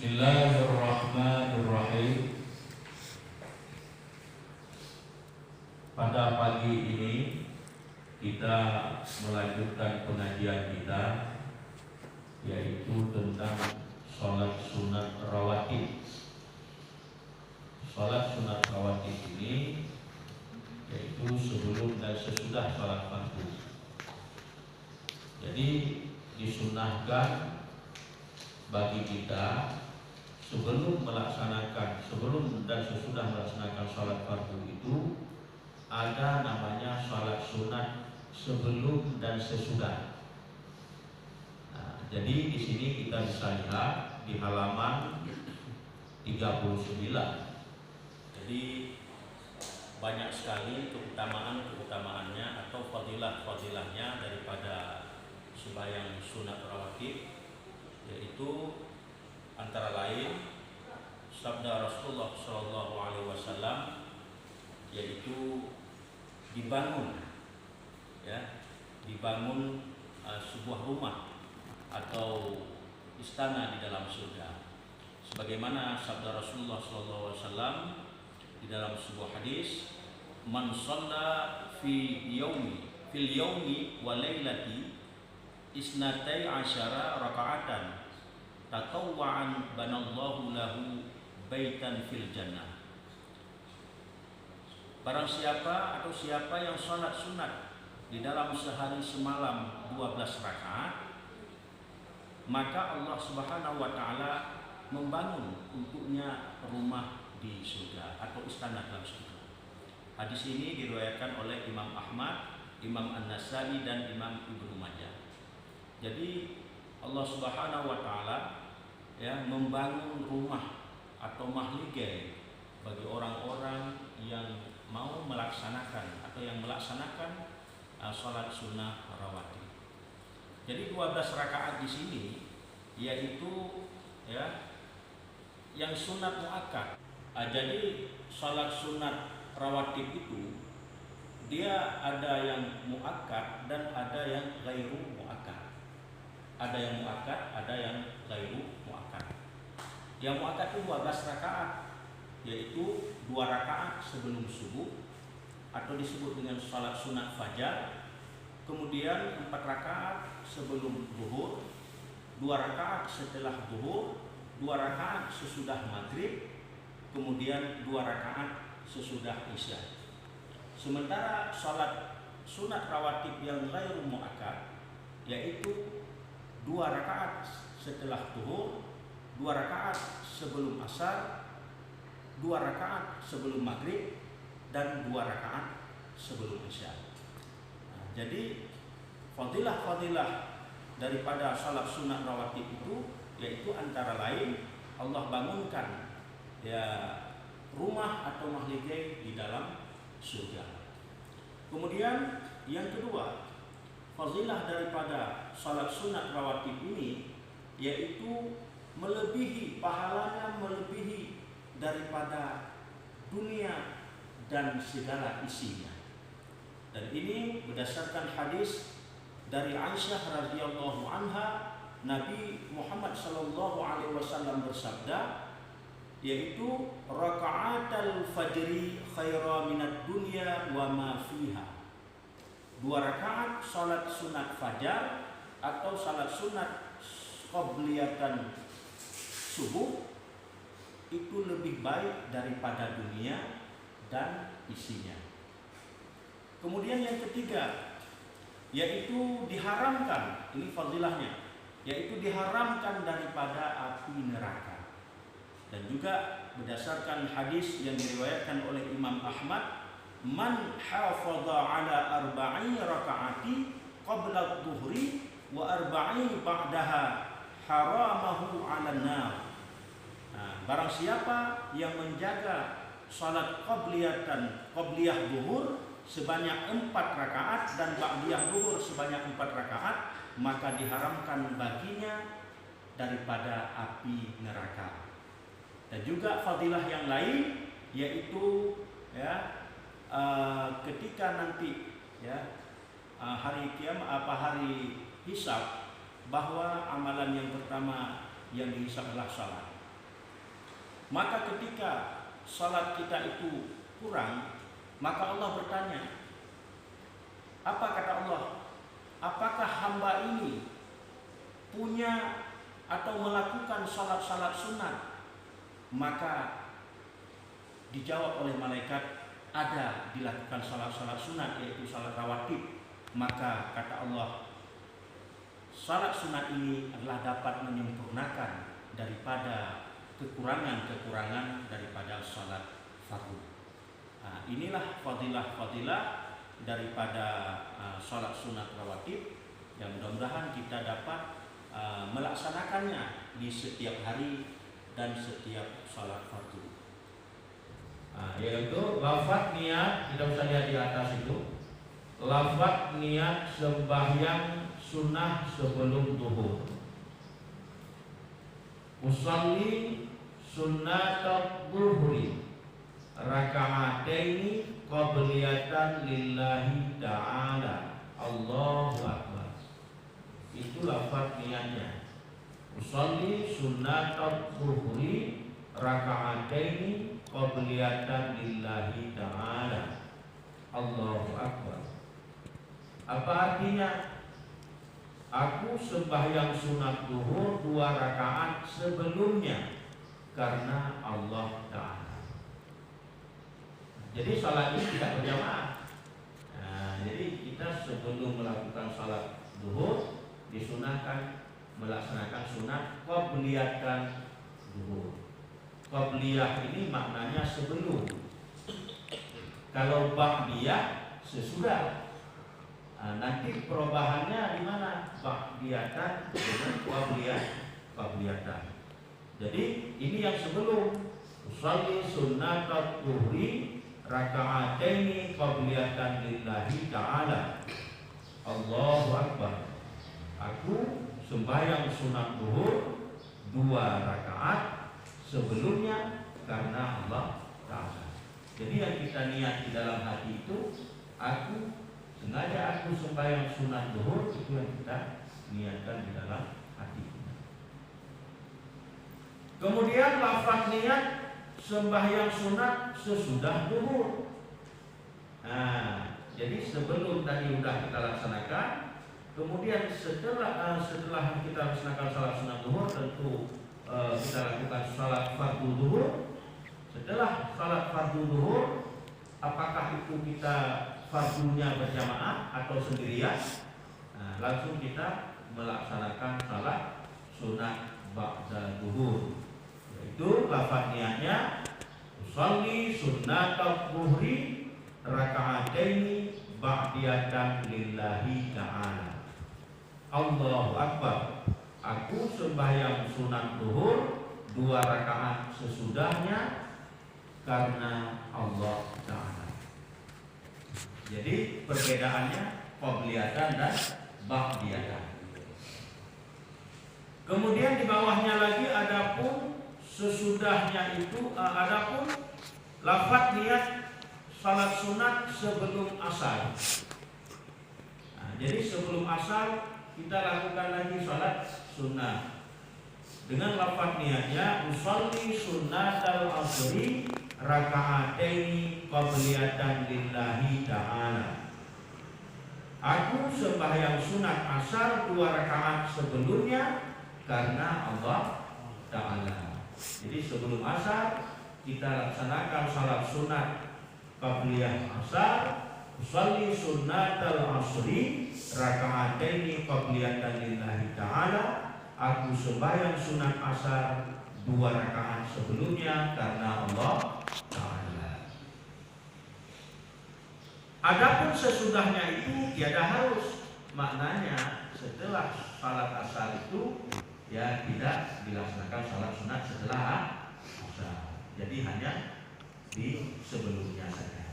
Bismillahirrahmanirrahim. Pada pagi ini kita melanjutkan pengajian kita, yaitu tentang sholat sunat rawatib. Sholat sunat rawatib ini yaitu sebelum dan sesudah sholat fardu. Jadi disunahkan bagi kita sebelum dan sesudah melaksanakan sholat fardu itu ada namanya sholat sunat sebelum dan sesudah. Nah, jadi di sini kita bisa lihat di halaman 39. Jadi banyak sekali keutamaannya atau fadilah-fadilahnya daripada sembahyang sunat rawatib, yaitu antara lain sabda Rasulullah SAW, yaitu dibangun sebuah rumah atau istana di dalam surga. Sebagaimana sabda Rasulullah SAW di dalam sebuah hadis, man shalla fil yaumi wa lailati isnatai asyara raka'atan tatawwa'an banallahu lahu baitan fil jannah. Barang siapa yang sholat sunat di dalam sehari semalam 12 rakaat, maka Allah Subhanahu wa taala membangun untuknya rumah di surga atau istana dalam surga. Hadis ini diriwayatkan oleh Imam Ahmad, Imam An-Nasai dan Imam Ibnu Majah. Jadi Allah Subhanahu wa taala membangun rumah atau mahligai bagi orang-orang yang mau melaksanakan sholat sunnah rawatib. Jadi 12 rakaat di sini yaitu yang sunat muakkad. Jadi sholat sunat rawatib itu dia ada yang muakkad dan ada yang ghairu muakkad. Ada yang muakkad, ada yang ghairu muakkad. Yang muakkad itu 12 rakaat, yaitu 2 rakaat sebelum subuh atau disebut dengan salat sunat fajar, kemudian 4 rakaat sebelum zuhur, 2 rakaat setelah zuhur, 2 rakaat sesudah maghrib, kemudian 2 rakaat sesudah isya. Sementara salat sunat rawatib yang ghairu muakkad yaitu 2 rakaat setelah zuhur, 2 rakaat sebelum asar, 2 rakaat sebelum maghrib, dan 2 rakaat sebelum isya. Nah, jadi fadilah-fadilah daripada salat sunat rawatib itu yaitu antara lain Allah bangunkan rumah atau mahligai di dalam surga. Kemudian yang kedua, fadilah daripada salat sunat rawatib ini yaitu pahalanya melebihi daripada dunia dan segala isinya. Dan ini berdasarkan hadis dari Aisyah radhiyallahu anha, Nabi Muhammad sallallahu alaihi wasallam bersabda, yaitu raka'atul fajri khairan minad dunya wa ma fiha. 2 rakaat salat sunat fajar atau salat sunat qabliyatan subuh itu lebih baik daripada dunia dan isinya. Kemudian yang ketiga yaitu diharamkan, ini fadilahnya, yaitu diharamkan daripada api neraka. Dan juga berdasarkan hadis yang diriwayatkan oleh Imam Ahmad, man hafadha ala arba'i raka'ati qabla dhuhri wa arba'i ba'daha haramahu 'alan nar. Nah, barang siapa yang menjaga salat qabliyah zuhur sebanyak 4 rakaat dan ba'diyah zuhur sebanyak 4 rakaat, maka diharamkan baginya daripada api neraka. Dan juga fadilah yang lain yaitu ketika nanti hari kiamat hari hisab, bahwa amalan yang pertama yang dihisab adalah salat. Maka ketika salat kita itu kurang, maka Allah bertanya, apa kata Allah? Apakah hamba ini punya atau melakukan salat-salat sunat? Maka dijawab oleh malaikat, ada, dilakukan salat-salat sunat, yaitu salat rawatib. Maka kata Allah, salat sunat ini adalah dapat menyempurnakan daripada kekurangan-kekurangan daripada salat fardu. Nah, inilah fadilah-fadilah daripada salat sunat rawatib yang mudah-mudahan kita dapat melaksanakannya di setiap hari dan setiap salat fardu. Yaitu lafaz niat, kita bisa lihat di atas itu, lafaz niat sembahyang sunnah sebelum zuhur. Usalli sunnatat zuhri raka'ataini qabliyatan lillahi ta'ala. Allahu akbar. Itu lafaz niatnya. Usalli sunnatat zuhri raka'ataini qabliyatan lillahi ta'ala. Allahu akbar. Apa artinya? Aku sembahyang sunat zuhur 2 rakaat sebelumnya karena Allah Ta'ala. Jadi salat ini tidak berjamaah. Jadi kita sebelum melakukan salat zuhur disunahkan melaksanakan sunat qabliyatan zuhur. Qabliyah ini maknanya sebelum. Kalau ba'diyah sesudah. Nanti perubahannya di mana? Ba'diyatan dengan qabliyatan. Jadi ini yang sebelum. Usalli sunnatat zuhri raka'ataini qabliyatan lillahi ta'ala. Allahu akbar. Aku sembahyang sunat zuhur 2 rakaat sebelumnya karena Allah Ta'ala. Jadi yang kita niat di dalam hati itu, sengaja aku sembahyang sunat zuhur, itu yang kita niatkan di dalam hati. Kemudian lafaz niat sembahyang sunat sesudah zuhur. Jadi sebelum tadi sudah kita laksanakan, kemudian setelah kita laksanakan salat sunat zuhur, tentu kita lakukan salat fardu zuhur. Setelah salat fardu zuhur, apakah itu kita fardunya berjamaah atau sendirian? Langsung kita melaksanakan salat sunat ba'da zuhur. Yaitu lafaz niatnya usolli sunnatat zuhri raka'ataini ba'diyatan lillahi ta'ala. Allahu akbar. Aku sembahyang sunat zuhur 2 rakaat sesudahnya karena Allah Ta'ala. Jadi perbedaannya qabliyatan dan ba'diyatan. Kemudian di bawahnya lagi adapun sesudahnya itu adapun lafaz niat salat sunat sebelum asar. Jadi sebelum asar kita lakukan lagi salat sunat dengan lafaz niatnya usolli sunnatal asri raka'ataini qabliyatan lillahi ta'ala. Aku sembahyang sunat asar 2 rakaat sebelumnya karena Allah Ta'ala. Jadi sebelum asar kita laksanakan salat sunat qabliyah asar, usolli sunnatal asri raka'ataini qabliyatan lillahi ta'ala. Aku sembahyang sunat asar 2 rakaat sebelumnya karena Allah Ta'ala. Adapun sesudahnya itu tiada harus. Maknanya setelah salat asar itu ya tidak dilaksanakan salat sunat setelah asar. Jadi hanya di sebelumnya saja.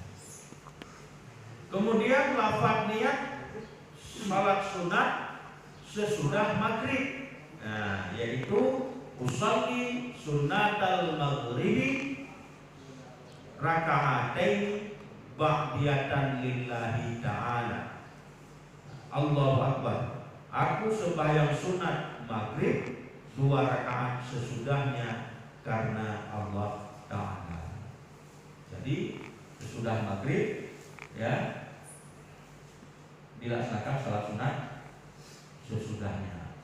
Kemudian lafaz niat salat sunat sesudah maghrib. Yaitu usolli sunnatal maghribi raka'ataini ba'diyatan lillahi ta'ala. Allahu akbar. Aku sembahyang sunat maghrib 2 rakaat sesudahnya karena Allah Ta'ala. Jadi sesudah maghrib ya dilaksanakan salat sunat sesudahnya.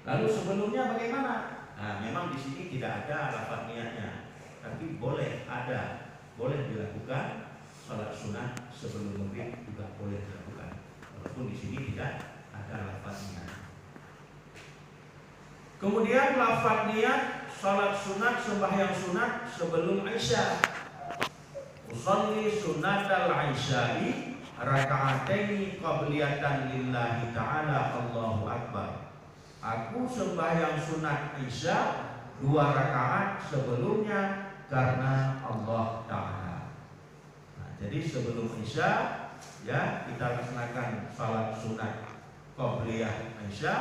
Lalu sebelumnya bagaimana? Nah, memang di sini tidak ada lafaz niatnya, tapi boleh dilakukan salat sunat sebelum maghrib, juga boleh dilakukan, walaupun di sini tidak ada lafaz niat. Kemudian lafaz niat salat sunat, sembahyang sunat sebelum Isya. Usolli sunatal Isya'i raka'ataini qabliyatan lillahi ta'ala Allahu Akbar. Aku sembahyang sunat Isya 2 rakaat sebelumnya karena Allah Ta'ala. Nah, jadi sebelum Isya ya kita laksanakan salat sunat qabliyah Isya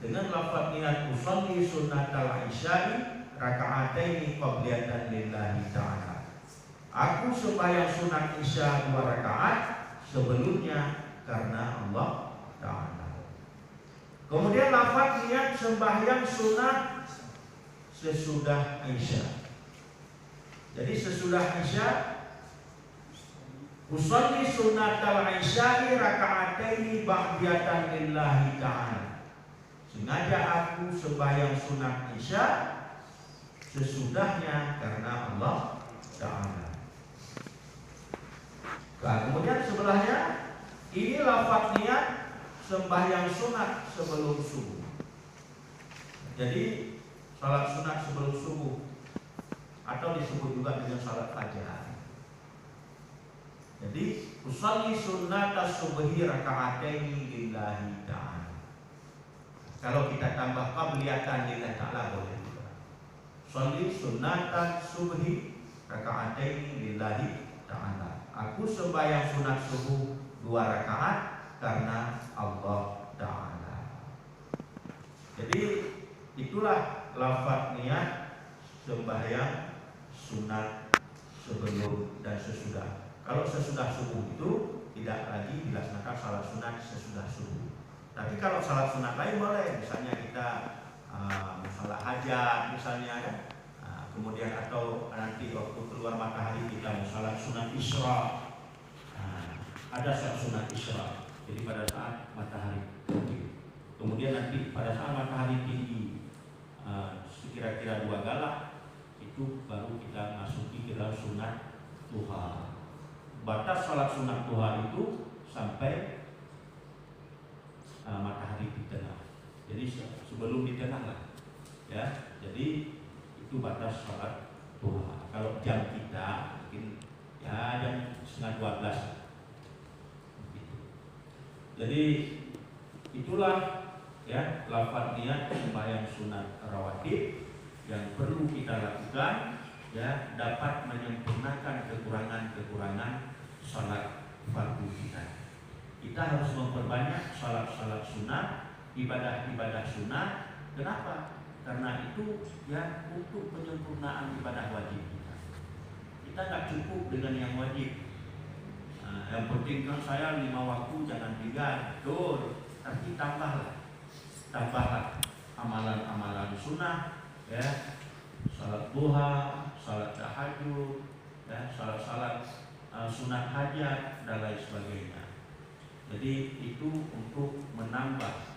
dengan lafaz niat usolli sunatal Isya'i raka'ataini qabliyatan lillahi ta'ala. Aku sembahyang sunat Isya 2 rakaat sebelumnya karena Allah Ta'ala. Kemudian lafaz niat sembahyang sunat sesudah Isya. Jadi sesudah Isya usolli sunatal Isya'i raka'ataini ba'diyatan lillahi ta'ala. Sengaja aku sembahyang sunat Isya sesudahnya karena Allah Ta'ala. Nah, kemudian sebelahnya ini lafaz niat sembahyang sunat sebelum subuh. Jadi salat sunat sebelum subuh atau disebut juga dengan salat fajar. Jadi usolli sunnatas subhi raka'ataini lillahi ta'ala. Kalau kita tambah qabliyatan lillahi ta'ala boleh juga. Usolli sunnatas subhi raka'ataini lillahi ta'ala. Aku sembahyang sunat subuh 2 rakaat karena Allah Ta'ala. Jadi itulah lafaz niat sembahyang sunat sebelum dan sesudah. Kalau sesudah subuh itu tidak lagi dilaksanakan salat sunat sesudah subuh. Tapi kalau salat sunat lain boleh, misalnya kita salat hajat misalnya ya. Kemudian atau nanti waktu keluar matahari kita salat sunat Isra. Ada salat sunat Isra. Jadi pada saat matahari tinggi. Kemudian nanti pada saat matahari tinggi sekira-kira 2 galak itu baru kita masuki ke dalam sunat duha. Batas salat sunat duha itu sampai matahari di tengah. Jadi sebelum di tengah lah. Ya. Jadi itu batas salat duha. Kalau jam kita mungkin ya jam 11:30. Jadi itulah ya lafaz niat sembahyang sunat rawatib yang perlu kita lakukan ya dapat menyempurnakan kekurangan-kekurangan salat fardu kita. Kita harus memperbanyak salat-salat sunat, ibadah-ibadah sunat. Kenapa? Karena itu ya untuk penyempurnaan ibadah wajib kita. Kita nggak cukup dengan yang wajib. Yang penting kan saya 5 waktu jangan 3, betul. Tapi tambahlah amalan-amalan sunnah, ya, salat duha, salat tahajud, ya, salat sunat hajat dan lain sebagainya. Jadi itu untuk menambah